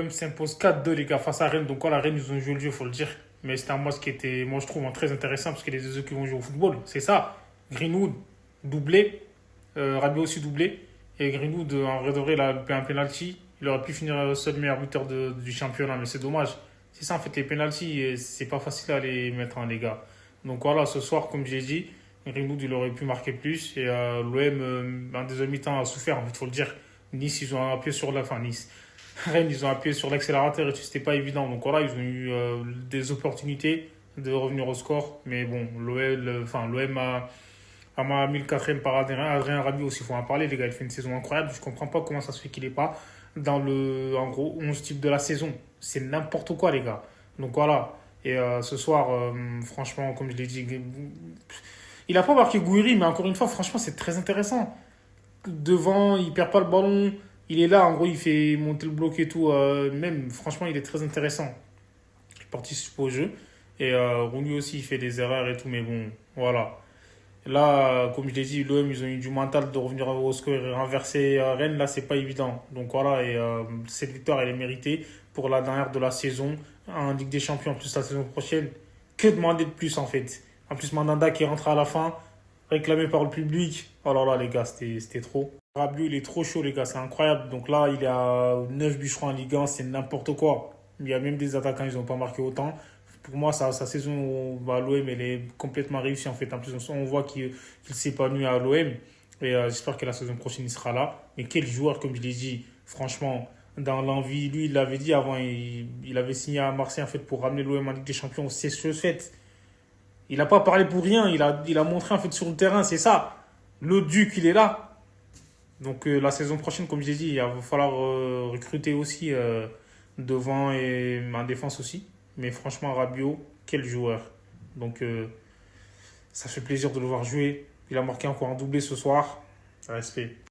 L'OM s'impose 4-2 les gars face à Rennes. Donc voilà, Rennes ils ont joué le jeu, faut le dire. Mais c'était un match qui était, moi je trouve, très intéressant parce que les deux équipes qui vont jouer au football, c'est ça. Greenwood, doublé. Rabiot aussi doublé. Et Greenwood, en vrai de vrai, il a loupé un penalty. Il aurait pu finir seul meilleur buteur du championnat, mais c'est dommage. C'est ça en fait, les penalties, c'est pas facile à les mettre, hein, les gars. Donc voilà, ce soir, comme j'ai dit, Greenwood il aurait pu marquer plus. Et l'OM, en deuxième mi-temps, a souffert, en fait, faut le dire. Nice, ils ont appuyé sur la fin. Nice. Rennes, ils ont appuyé sur l'accélérateur et c'était pas évident. Donc voilà, ils ont eu des opportunités de revenir au score. Mais bon, l'OM a mis le quatrième par Adrien Rabiot aussi, il faut en parler, les gars. Il fait une saison incroyable. Je comprends pas comment ça se fait qu'il est pas dans le, en gros, 11 type de la saison. C'est n'importe quoi, les gars. Donc voilà. Et ce soir, franchement, comme je l'ai dit, il a pas marqué Gouiri, mais encore une fois, franchement, c'est très intéressant. Devant, il perd pas le ballon. Il est là, en gros, il fait monter le bloc et tout. Même, franchement, il est très intéressant. Il participe au jeu. Et Rooney aussi, il fait des erreurs et tout. Mais bon, voilà. Là, comme je l'ai dit, l'OM, ils ont eu du mental de revenir au score et renverser Rennes. Là, c'est pas évident. Donc voilà, et cette victoire, elle est méritée pour la dernière de la saison en Ligue des Champions. En plus, la saison prochaine, que demander de plus en fait? En plus, Mandanda qui rentre à la fin, réclamé par le public. Oh là là, les gars, c'était trop. Rabiot, il est trop chaud, les gars, c'est incroyable. Donc là, il est à 9 buts, je crois, en Ligue 1, c'est n'importe quoi. Il y a même des attaquants, ils n'ont pas marqué autant. Pour moi, sa saison à l'OM, elle est complètement réussie en fait. En plus, on voit qu'il s'épanouit à l'OM. Et j'espère que la saison prochaine, il sera là. Mais quel joueur, comme je l'ai dit, franchement, dans l'envie, lui, il l'avait dit avant, il avait signé à Marseille en fait pour ramener l'OM en Ligue des Champions. C'est chose faite. Il n'a pas parlé pour rien. Il a montré en fait sur le terrain, c'est ça. Le Duc, il est là. Donc la saison prochaine, comme j'ai dit, il va falloir recruter aussi devant et en défense aussi. Mais franchement, Rabiot, quel joueur. Donc ça fait plaisir de le voir jouer. Il a marqué encore un doublé ce soir. Respect.